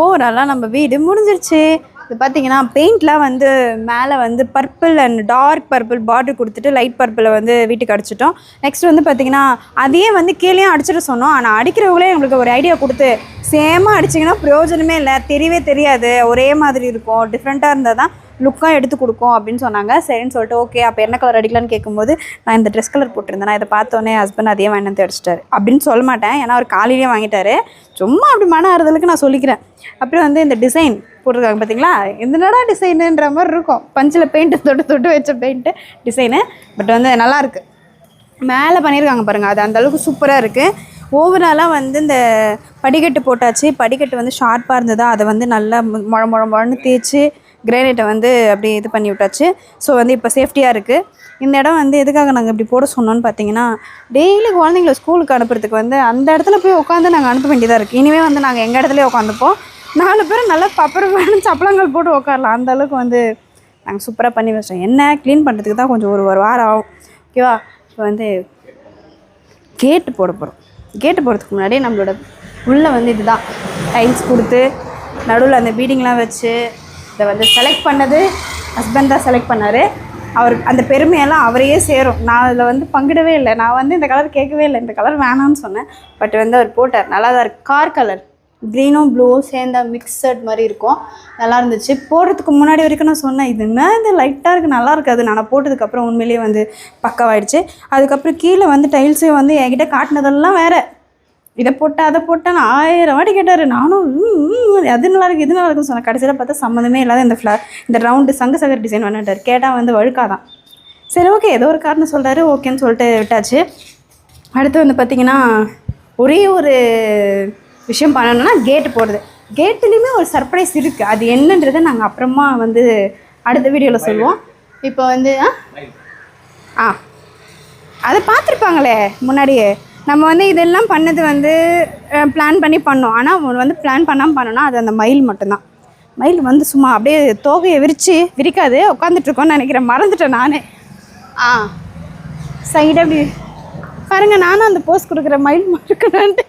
ஓவராலாக நம்ம வீடு முடிஞ்சிருச்சு. இது பார்த்தீங்கன்னா பெயிண்ட்லாம் வந்து மேலே வந்து purple and dark purple border கொடுத்துட்டு லைட் பர்பிளை வந்து வீட்டுக்கு அடிச்சிட்டோம். நெக்ஸ்ட் வந்து பார்த்திங்கன்னா அதையே வந்து கீழேயும் அடிச்சிட்டு சொன்னோம். ஆனால் அடிக்கிறவங்களே எங்களுக்கு ஒரு ஐடியா கொடுத்து சேமாக அடிச்சிங்கன்னா பிரயோஜனமே இல்லை, தெரியவே தெரியாது, ஒரே மாதிரி இருக்கும், டிஃப்ரெண்ட்டாக இருந்தால் தான் லுக்காக எடுத்து கொடுக்கும் அப்படின்னு சொன்னாங்க. சரின்னு சொல்லிட்டு ஓகே அப்போ என்ன கலர் அடிக்கலான்னு கேட்கும்போது நான் இந்த ட்ரெஸ் கலர் போட்டிருந்தேன், நான் இதை பார்த்தோன்னே ஹஸ்பண்ட் அதே வாங்கி வந்து அடிச்சிட்டாரு அப்படின்னு சொல்ல மாட்டேன், ஏன்னா அவர் காலையிலேயே வாங்கிட்டாரு. சும்மா அப்படி மன ஆறுதலுக்கு நான் சொல்லிக்கிறேன். அப்புறம் வந்து இந்த டிசைன் போட்டிருக்காங்க பார்த்தீங்களா, என்னடா டிசைனுன்ற மாதிரி இருக்கும், பஞ்சில் பெயிண்ட்டு தொட்டு வச்ச பெயிண்ட்டு டிசைனு. பட் வந்து நல்லாயிருக்கு, மேலே பண்ணியிருக்காங்க பாருங்கள், அது அந்தளவுக்கு சூப்பராக இருக்குது. ஓவராலாக வந்து இந்த படிக்கட்டு போட்டாச்சு. படிக்கட்டு வந்து ஷார்ப்பாக இருந்ததா அதை வந்து நல்லா முழன்னு தேய்ச்சி கிரானைட்டை வந்து அப்படியே இது பண்ணி விட்டாச்சு. ஸோ வந்து இப்போ சேஃப்டியாக இருக்குது. இந்த இடம் வந்து எதுக்காக நாங்கள் இப்படி போட சொன்னோன்னு பார்த்தீங்கன்னா, டெய்லி குழந்தைங்கள ஸ்கூலுக்கு அனுப்புறதுக்கு வந்து அந்த இடத்துல போய் உட்காந்து நாங்கள் அனுப்ப வேண்டியதாக இருக்குது. இனிமேல் வந்து நாங்கள் எங்கள் இடத்துலையே உட்காந்துப்போம். 4 பேர் நல்லா பப்பரம் சப்பளங்கள் போட்டு உட்காரலாம், அந்தளவுக்கு வந்து நாங்கள் சூப்பராக பண்ணி வச்சிட்டோம். என்ன க்ளீன் பண்ணுறதுக்கு தான் கொஞ்சம் ஒரு வாரம் ஆகும். ஓகேவா? இப்போ வந்து கேட்டு போட போகிறோம். கேட்டு போகிறதுக்கு முன்னாடி நம்மளோட உள்ளே வந்து இதுதான் டைல்ஸ் கொடுத்து நடுவில் அந்த பீடிங்லாம் வச்சு இதை வந்து செலக்ட் பண்ணது ஹஸ்பண்ட் தான் செலக்ட் பண்ணார். அவருக்கு அந்த பெருமையெல்லாம் அவரையே சேரும். நான் அதில் வந்து பங்கிடவே இல்லை. நான் வந்து இந்த கலர் கேட்கவே இல்லை, இந்த கலர் வேணான்னு சொன்னேன். பட் வந்து அவர் போட்டார். நல்லா தான் இருக்குது. கார் கலர் க்ரீனும் ப்ளூவும் சேர்ந்த மிக்சட் மாதிரி இருக்கும், நல்லா இருந்துச்சு. போடுறதுக்கு முன்னாடி வரைக்கும் நான் சொன்னேன் இது என்ன இது லைட்டாக இருக்குது, நல்லா இருக்காது. நான் போட்டதுக்கப்புறம் உண்மையிலேயே வந்து பக்காவாயிடுச்சு. அதுக்கப்புறம் கீழே வந்து டைல்ஸு வந்து என்கிட்ட காட்டினதெல்லாம் வேறு, இதை போட்டால் அதை போட்டால் நான் 1000 வாட்டி கேட்டார். நானும் அது நல்லா இருக்குது இது நல்லா இருக்குன்னு சொன்னேன். கடைசியில் பார்த்தா சம்மந்தமே இல்லாத இந்த ரவுண்டு சங்கு சகர் டிசைன் பண்ணிட்டார். கேட்டால் வந்து வழுக்காதான். சரி ஓகே ஏதோ ஒரு காரணம் சொல்கிறாரு, ஓகேன்னு சொல்லிட்டு விட்டாச்சு. அடுத்து வந்து பார்த்திங்கன்னா ஒரே ஒரு விஷயம் பண்ணணும்னா கேட்டு போடுறது. கேட்டுலேயுமே ஒரு சர்ப்ரைஸ் இருக்குது, அது என்னன்றதை நாங்கள் அப்புறமா வந்து அடுத்த வீடியோவில் சொல்லுவோம். இப்போ வந்து அதை பார்த்துருப்பாங்களே முன்னாடியே. நம்ம வந்து இதெல்லாம் பண்ணது வந்து பிளான் பண்ணி பண்ணோம். ஆனால் வந்து பிளான் பண்ணாமல் பண்ணோன்னா அது அந்த மயில் மட்டும்தான். மயில் வந்து சும்மா அப்படியே தோகையை விரிக்காது உட்காந்துட்ருக்கோன்னு நினைக்கிறேன், மறந்துட்டேன் நானே. சைடு அப்படி பாருங்கள், நானும் அந்த போஸ் கொடுக்குற மயில் இருக்கணுன்ட்டு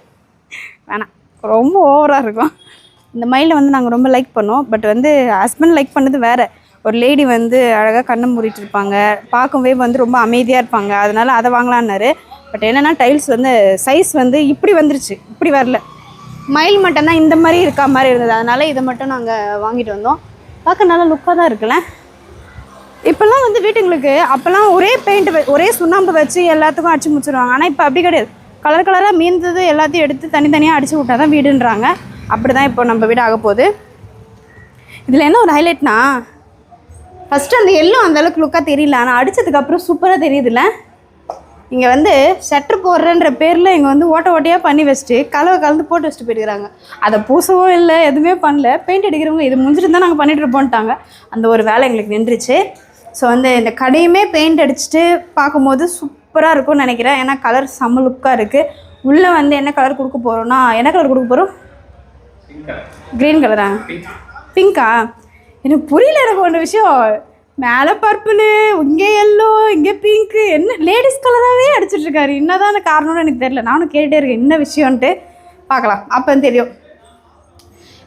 வேணாம், ரொம்ப ஓவராக இருக்கும். இந்த மயிலை வந்து நாங்கள் ரொம்ப லைக் பண்ணோம். பட் வந்து ஹஸ்பண்ட் லைக் பண்ணது வேறு. ஒரு லேடி வந்து அழகாக கண்ணை மூடிட்டு இருப்பாங்க, பார்க்கவே வந்து ரொம்ப அமைதியாக இருப்பாங்க, அதனால் அதை வாங்கலான்னாரு. பட் என்னென்னா டைல்ஸ் வந்து சைஸ் வந்து இப்படி வந்துருச்சு, இப்படி வரல. மயில் மட்டும்தான் இந்த மாதிரி இருக்கா மாதிரி இருந்தது, அதனால் இதை மட்டும் நாங்கள் வாங்கிட்டு வந்தோம். பார்க்க நல்லா லுக்காக தான் இருக்குல்ல. இப்போல்லாம் வந்து வீட்டுங்களுக்கு அப்போல்லாம் ஒரே பெயிண்ட் ஒரே சுண்ணாம்பு வச்சு எல்லாத்துக்கும் அடிச்சு முடிச்சிடுவாங்க. ஆனால் இப்போ அப்படி கிடையாது, கலர் கலராக மீந்தது எல்லாத்தையும் எடுத்து தனித்தனியாக அடித்து விட்டால் தான் வீடுன்றாங்க. அப்படி தான் இப்போ நம்ம வீடு ஆக போகுது. இதில் என்ன ஒரு ஹைலைட்னா, ஃபஸ்ட்டு அந்த எல்லோ அந்தளவுக்கு லுக்காக தெரியல, ஆனால் அடித்ததுக்கப்புறம் சூப்பராக தெரியுதுல்ல. இங்கே வந்து ஷட்டர் போடுறன்ற பேரில் இங்கே வந்து ஓட்டையாக பண்ணி வச்சுட்டு கலந்து போட்டு வச்சுட்டு போயிட்டுக்கிறாங்க. அதை பூசவும் இல்லை, எதுவுமே பண்ணல. பெயிண்ட் அடிக்கிறவங்க இது முடிஞ்சிட்டு தான் நாங்கள் பண்ணிட்டு இருப்போன்ட்டாங்க. அந்த ஒரு வேலை எங்களுக்கு நின்றுச்சு. ஸோ வந்து இந்த கடையுமே பெயிண்ட் அடிச்சுட்டு பார்க்கும்போது சூப்பராக இருக்கும்னு நினைக்கிறேன். ஏன்னா கலர் செம்ம லுக்காக இருக்குது. உள்ளே வந்து என்ன கலர் கொடுக்க போகிறோன்னா, என்ன கலர் கொடுக்க போகிறோம்? க்ரீன் கலரா, பிங்க்கா? எனக்கு புரியல. எனக்கு ஒன்று விஷயம், மேலே பர்பிள், இங்கே எல்லோ, இங்கே பிங்க்கு, என்ன லேடிஸ் கலராகவே அடிச்சிட்ருக்காரு. என்னதான் அந்த காரணம்னு எனக்கு தெரியல. நானும் கேட்டே இருக்கேன் என்ன விஷயம்ன்ட்டு. பார்க்கலாம், அப்போ தெரியும்.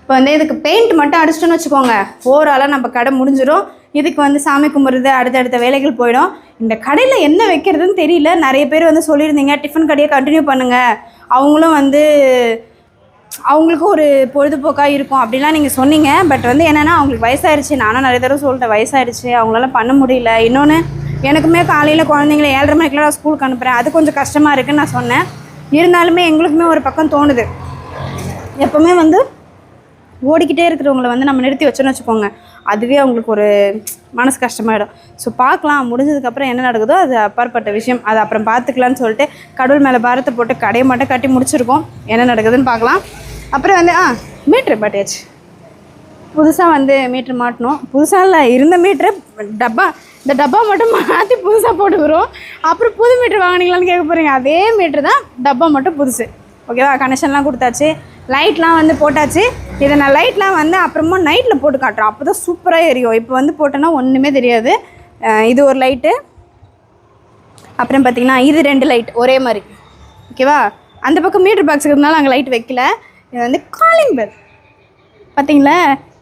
இப்போ வந்து இதுக்கு பெயிண்ட் மட்டும் அடிச்சிட்டோன்னு வச்சுக்கோங்க, ஓவராலாக நம்ம கடை முடிஞ்சிடும். இதுக்கு வந்து சாமி கும்பிட்றது அடுத்தடுத்த வேலைகள் போயிடும். இந்த கடையில் என்ன வைக்கிறதுன்னு தெரியல. நிறைய பேர் வந்து சொல்லியிருந்தீங்க டிஃபன் கடையை கண்டினியூ பண்ணுங்கள், அவங்களும் வந்து அவங்களுக்கும் ஒரு பொழுதுபோக்காக இருக்கும் அப்படின்லாம் நீங்கள் சொன்னீங்க. பட் வந்து என்னென்னா அவங்களுக்கு வயசாகிடுச்சு. நானும் நிறைய தடவை சொல்லிட்டேன் வயசாகிடுச்சு, அவங்களால பண்ண முடியல. இன்னொன்று எனக்குமே காலையில் குழந்தைங்கள 7:30 மணிக்கெலாம் நான் ஸ்கூலுக்கு அனுப்புகிறேன், அது கொஞ்சம் கஷ்டமாக இருக்குதுன்னு நான் சொன்னேன். இருந்தாலுமே எங்களுக்குமே ஒரு பக்கம் தோணுது, எப்போவுமே வந்து ஓடிக்கிட்டே இருக்கிறவங்கள வந்து நம்ம நிறுத்தி வச்சோன்னு வச்சுக்கோங்க, அதுவே அவங்களுக்கு ஒரு மனசு கஷ்டமாயிடும். ஸோ பார்க்கலாம், முடிஞ்சதுக்கப்புறம் என்ன நடக்குதோ அது அப்பாற்பட்ட விஷயம், அது அப்புறம் பார்த்துக்கலான்னு சொல்லிட்டு கடவுள் மேலே பாரத்தை போட்டு கடையை மட்டும் கட்டி முடிச்சிருக்கோம். என்ன நடக்குதுன்னு பார்க்கலாம். அப்புறம் வந்து மீட்ரு பாட்டியாச்சு. புதுசாக வந்து மீட்ரு மாட்டணும். புதுசாக இல்லை, இருந்த மீட்ரு டப்பா, இந்த டப்பா மட்டும் மாற்றி புதுசாக போட்டுக்கிறோம். அப்புறம் புது மீட்ரு வாங்கினீங்களான்னு கேட்க போகிறீங்க, அதே மீட்ரு தான், டப்பா மட்டும் புதுசு. ஓகேவா? கனெக்ஷன்லாம் கொடுத்தாச்சு, லைட்லாம் வந்து போட்டாச்சு. இதை நான் லைட்லாம் வந்து அப்புறமா நைட்டில் போட்டு காட்டுறேன், அப்போ தான் சூப்பராக எரியும். இப்போ வந்து போட்டோன்னா ஒன்றுமே தெரியாது. இது ஒரு லைட்டு, அப்புறம் பார்த்திங்கன்னா இது 2 லைட் ஒரே மாதிரி. ஓகேவா? அந்த பக்கம் மீட்ரு பாக்ஸ் இருக்கிறதுனால அங்கே லைட் வைக்கல. இது வந்து காலிங் பெல். பார்த்தீங்களா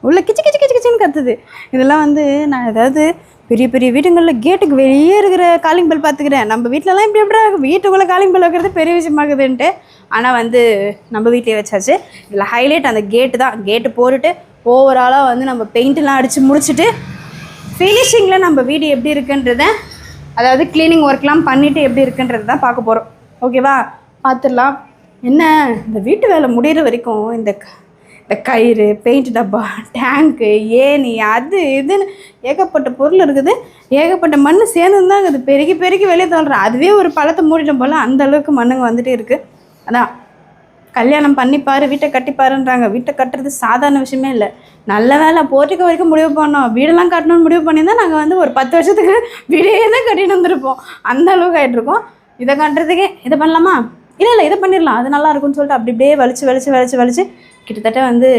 உள்ள கிச்சு கிச்சு கிச்சு கிச்சுன்னு கத்துது. இதெல்லாம் வந்து நான் ஏதாவது பெரிய பெரிய வீடுங்களில் கேட்டுக்கு வெளியே இருக்கிற காலிங் பெல் பார்த்துக்கிறேன். நம்ம வீட்டிலலாம் இப்படி எப்படி வீட்டுக்குள்ளே காலிங் பெல் வைக்கிறது பெரிய விஷயமாகுதுன்ட்டு. ஆனால் வந்து நம்ம வீட்டிலே வச்சாச்சு. இதில் ஹைலைட் அந்த கேட்டு தான். கேட்டு போட்டுட்டு ஓவராலாக வந்து நம்ம பெயிண்ட்லாம் அடித்து முடிச்சுட்டு ஃபினிஷிங்கில் நம்ம வீடு எப்படி இருக்குன்றத, அதாவது க்ளீனிங் ஒர்க்லாம் பண்ணிவிட்டு எப்படி இருக்குன்றது தான் பார்க்க போகிறோம். ஓகேவா, பார்த்துடலாம். என்ன இந்த வீட்டு வேலை முடிகிற வரைக்கும் இந்த கயிறு, பெயிண்ட் டப்பா, டேங்க்கு, ஏணி, அது இதுன்னு ஏகப்பட்ட பொருள் இருக்குது. ஏகப்பட்ட மண் சேர்ந்து தான் இருக்குது. பெருக்கி பெருக்கி வெளியே தள்ளுறேன். அதுவே ஒரு பழத்தை மூடிட்டோம் போல் அந்த அளவுக்கு மண்ணுங்க வந்துகிட்டே இருக்குது. அதான் கல்யாணம் பண்ணிப்பார் வீட்டை கட்டிப்பாருன்றாங்க. வீட்டை கட்டுறது சாதாரண விஷயமே இல்லை. நல்ல வேலை போர்ட்டிக்கு வரைக்கும் முடிவு பண்ணோம். வீடெல்லாம் கட்டணும்னு முடிவு பண்ணியிருந்தால் நாங்கள் வந்து ஒரு 10 வருஷத்துக்கு வீடே தான் கட்டின்னு வந்துருப்போம். அந்த அளவுக்கு ஆகிட்ருக்கோம். இதை கட்டுறதுக்கே இதை பண்ணலாமா, இல்லை இதை பண்ணிடலாம், அது நல்லா இருக்குன்னு சொல்லிட்டு அப்படி இப்படியே வலிச்சு கிட்டத்தட்ட வந்து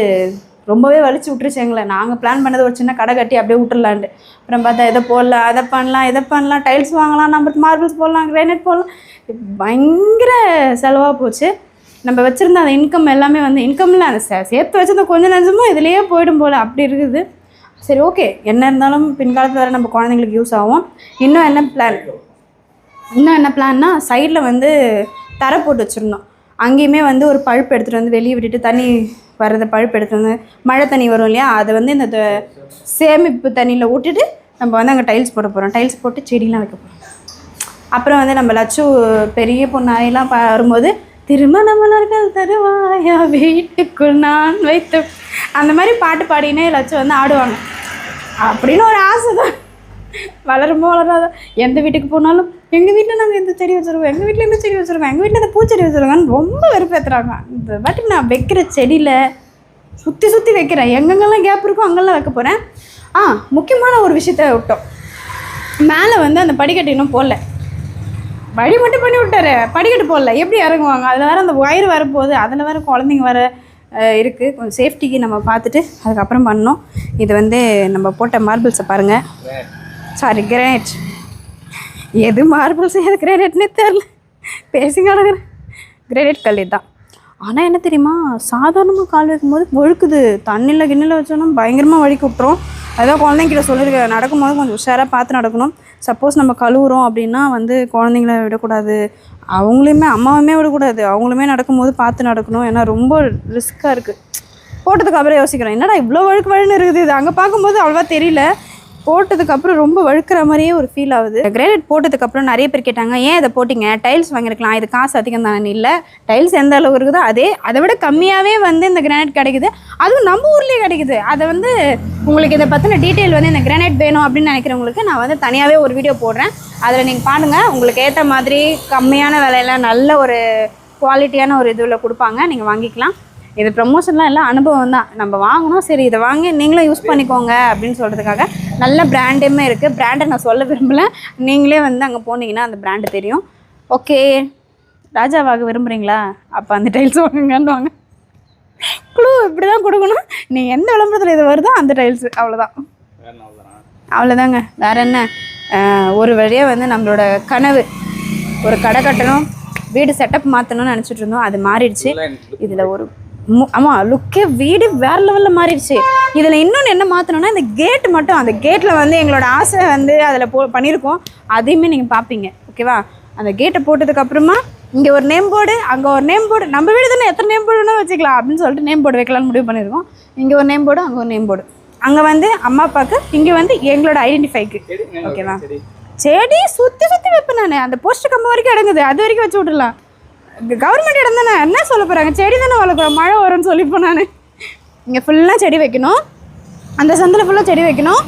ரொம்பவே வலிச்சு விட்டுருச்சு எங்களை. நாங்கள் பிளான் பண்ணது ஒரு சின்ன கடை கட்டி அப்படியே விட்டுறலான்ட்டு. அப்புறம் பார்த்தா இதை போடலாம், இதை பண்ணலாம், டைல்ஸ் வாங்கலாம், நம்ம மார்பிள்ஸ் போடலாம், கிரானைட் போடலாம். பயங்கர செலவாக போச்சு. நம்ம வச்சுருந்த அந்த இன்கம் எல்லாமே வந்து இன்கம்ல அந்த சேர்த்து வச்சுருந்த கொஞ்சம் நஞ்சமும் இதுலேயே போயிடும் போல் அப்படி இருக்குது. சரி ஓகே, என்ன இருந்தாலும் பின்காலத்தில் வேறு நம்ம குழந்தைங்களுக்கு யூஸ் ஆகும். இன்னும் என்ன பிளான்னா சைடில் வந்து தரை போட்டு வச்சுருந்தோம். அங்கேயுமே வந்து ஒரு பழுப்பு எடுத்துகிட்டு வந்து வெளியே விட்டுட்டு தண்ணி வர்றதை பழுப்பு எடுத்துகிட்டு வந்து மழை தண்ணி வரும் இல்லையா, அதை வந்து இந்த சேமிப்பு தண்ணியில் விட்டுட்டு நம்ம வந்து அங்கே டைல்ஸ் போட போகிறோம். டைல்ஸ் போட்டு செடியெலாம் வைக்க போகிறோம். அப்புறம் வந்து நம்ம லட்சு பெரிய பொண்ணாயெல்லாம் வரும்போது திருமண மலர்கள் தருவாயா வீட்டுக்குள் நான் வைத்து அந்த மாதிரி பாட்டு பாடினே லட்சம் வந்து ஆடுவாங்க அப்படின்னு ஒரு ஆசை தான். வளருமோ வளராத எந்த வீட்டுக்கு போனாலும் எங்கள் வீட்டில் நாங்கள் இந்த செடி வச்சுருக்கோம், எங்கள் வீட்டில் இந்த செடி வச்சுருக்கோம், எங்கள் வீட்டில் இந்த பூச்செடி வச்சுருக்கோன்னு ரொம்ப வெறுப்பேற்றுறாங்க. இந்த வாட்டி நான் வைக்கிற செடியில் சுற்றி வைக்கிறேன். எங்கெங்கெல்லாம் கேப் இருக்கோ அங்கெல்லாம் வைக்க போகிறேன். முக்கியமான ஒரு விஷயத்த விட்டோம். மேலே வந்து அந்த படிக்கட்டு இன்னும் போடல. வழி மட்டும் பண்ணி விட்டாரு, படிக்கட்டு போடல. எப்படி இறங்குவாங்க? அதில் வேறு அந்த ஒயர் வரப்போகுது, அதில் வேறு குழந்தைங்க வர இருக்குது. கொஞ்சம் சேஃப்டிக்கு நம்ம பார்த்துட்டு அதுக்கப்புறம் பண்ணோம். இது வந்து நம்ம போட்ட மார்பிள்ஸை பாருங்கள். Sorry, granite. எது மார்பிள்ஸ் எது கிரானைட்னே தெரில, பேசிங்கான கிரானைட் கல் தான். ஆனால் என்ன தெரியுமா, சாதாரணமாக கால் வைக்கும்போது வழுக்குது. தண்ணியில் கிண்ணில் வச்சோன்னா பயங்கரமாக வழுக்கி விட்டுரும். அதான் குழந்தைங்கிட்ட சொல்லியிருக்கேன், நடக்கும்போது கொஞ்சம் உஷாராக பார்த்து நடக்கணும். சப்போஸ் நம்ம கழுவுறோம் அப்படின்னா வந்து குழந்தைங்கள விடக்கூடாது, அவங்களையுமே அம்மாவுமே விடக்கூடாது. அவங்களுமே நடக்கும்போது பார்த்து நடக்கணும். ஏன்னா ரொம்ப ரிஸ்க்காக இருக்குது. போட்டதுக்கு அப்புறம் யோசிக்கிறோம், என்னடா இவ்வளோ வழுன்னு இருக்குது. இது அங்கே பார்க்கும்போது அவ்வளோவா தெரியல, போட்டதுக்கப்புறம் ரொம்ப வழுக்கிற மாதிரியே ஒரு ஃபீல் ஆகுது. கிரானைட் போட்டதுக்கப்புறம் நிறைய பேர் கேட்டாங்க, ஏன் இதை போட்டிங்க, டைல்ஸ் வாங்கியிருக்கலாம், இது காசு அதிகம் தானே. இல்லை, டைல்ஸ் எந்த அளவுக்கு இருக்குதோ அதை விட கம்மியாகவே வந்து இந்த கிரானைட் கிடைக்குது. அதுவும் நம்ம ஊர்லேயே கிடைக்குது. அதை வந்து உங்களுக்கு இதை பற்றின டீட்டெயில் வந்து இந்த கிரானைட் வேணும் அப்படின்னு நினைக்கிறவங்களுக்கு நான் வந்து தனியாகவே ஒரு வீடியோ போடுறேன். அதில் நீங்கள் பாருங்கள், உங்களுக்கு ஏற்ற மாதிரி கம்மியான விலையில நல்ல ஒரு குவாலிட்டியான ஒரு இதில் கொடுப்பாங்க, நீங்கள் வாங்கிக்கலாம். இது ப்ரமோஷன்லாம் எல்லாம் அனுபவம் தான். நம்ம வாங்கணும், சரி இதை வாங்கி நீங்களும் யூஸ் பண்ணிக்கோங்க அப்படின்னு சொல்கிறதுக்காக. நல்ல பிராண்டுமே இருக்குது. பிராண்டை நான் சொல்ல விரும்பலை, நீங்களே வந்து அங்கே போனீங்கன்னா அந்த பிராண்டு தெரியும். ஓகே, ராஜாவாக விரும்புகிறீங்களா, அப்போ அந்த டைல்ஸ் வாங்குங்கன்னு வாங்க. க்ளூ இப்படி தான் கொடுக்கணும். நீங்கள் எந்த விளம்பரத்தில் இது வருதோ அந்த டைல்ஸு, அவ்வளோதாங்க. வேறு என்ன, ஒரு வழியாக வந்து நம்மளோட கனவு ஒரு கடை கட்டணும், வீடு செட்டப் மாற்றணும்னு நினச்சிட்டு இருந்தோம். அது மாறிடுச்சு. இதில் ஒரு ஆமாம், லுக்கே வீடு வேறு லெவலில் மாறிடுச்சு. இதில் இன்னொன்று என்ன மாற்றணும்னா, இந்த கேட்டு மட்டும், அந்த கேட்டில் வந்து எங்களோட ஆசை வந்து அதில் பண்ணியிருக்கோம். அதையுமே நீங்கள் பார்ப்பீங்க. ஓகேவா, அந்த கேட்டை போட்டதுக்கப்புறமா இங்கே ஒரு நேம் போர்டு, அங்கே ஒரு நேம் போர்டு. நம்ம வீடு தானே, எத்தனை நேம் போர்டுன்னா வச்சுக்கலாம் அப்படின்னு சொல்லிட்டு நேம் போர்டு வைக்கலாம்னு முடிவு பண்ணியிருக்கோம். இங்கே ஒரு நேம் போர்டு, அங்கே ஒரு நேம் போர்டு. அங்கே வந்து அம்மா அப்பாவுக்கு, இங்கே வந்து எங்களோட ஐடென்டிஃபைக்கு. ஓகேவா, செடி சுற்றி வைப்பேன் நான். அந்த போஸ்ட் கம்பம் வரைக்கும் இடங்குது, அது வரைக்கும் வச்சு விட்டுடலாம். கவர்மெண்ட் இடம் தானே, என்ன சொல்ல போகிறாங்க, செடி தானே வளர்க்குறோம், மழை வரும்னு சொல்லிப்போம் நான். இங்கே ஃபுல்லாக செடி வைக்கணும், அந்த சந்தில் ஃபுல்லாக செடி வைக்கணும்.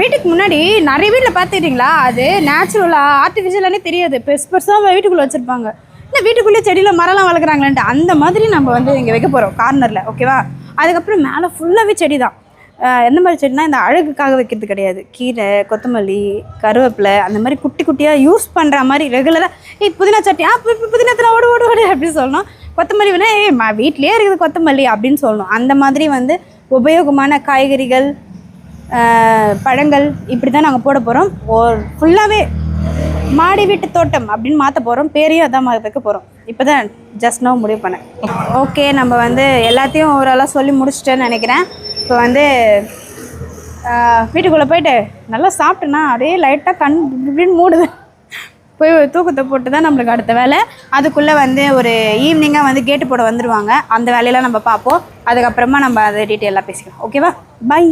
வீட்டுக்கு முன்னாடி நிறைய வீட்டில் பார்த்துக்கிட்டிங்களா, அது நேச்சுரலாக ஆர்டிஃபிஷியலானே தெரியாது, பெருசாக வீட்டுக்குள்ளே வச்சுருப்பாங்க. இல்லை வீட்டுக்குள்ளேயே செடியில் மரம்லாம் வளர்க்குறாங்களேன்ட்டு அந்த மாதிரி நம்ம வந்து இங்கே வைக்க போகிறோம் கார்னரில். ஓகேவா, அதுக்கப்புறம் மேலே ஃபுல்லாகவே செடி தான். எந்த மாதிரி செடினா, இந்த அழகுக்காக வைக்கிறது கிடையாது. கீரை, கொத்தமல்லி, கருவேப்பிலை, அந்த மாதிரி குட்டி குட்டியாக யூஸ் பண்ணுற மாதிரி ரெகுலராக புதினா சட்னி, புதினத்தில் ஓடு அப்படின்னு சொல்லணும். கொத்தமல்லி வேணா வீட்லேயே இருக்குது கொத்தமல்லி அப்படின்னு சொல்லணும். அந்த மாதிரி வந்து உபயோகமான காய்கறிகள், பழங்கள் இப்படி தான் நாங்கள் போட போகிறோம். ஃபுல்லாகவே மாடி வீட்டு தோட்டம் அப்படின்னு மாற்ற போகிறோம். பேரையும் அதான் வைக்க போகிறோம். இப்போ தான் ஜஸ்ட் நோ முடிவு பண்ணேன். ஓகே, நம்ம வந்து எல்லாத்தையும் ஓரளவு சொல்லி முடிச்சிட்டேன்னு நினைக்கிறேன். இப்போ வந்து வீட்டுக்குள்ளே போயிட்டு நல்லா சாப்பிட்டேன்னா அப்படியே லைட்டாக கண் இப்படின்னு மூடுது. போய் ஒரு தூக்கத்தை போட்டு தான் நம்மளுக்கு அடுத்த வேலை. அதுக்குள்ளே வந்து ஒரு ஈவினிங்காக வந்து கேட்டு போட வந்துடுவாங்க. அந்த வேலையெல்லாம் நம்ம பார்ப்போம். அதுக்கப்புறமா நம்ம அதை டீட்டெயிலாக பேசிக்கலாம். ஓகேவா? பை.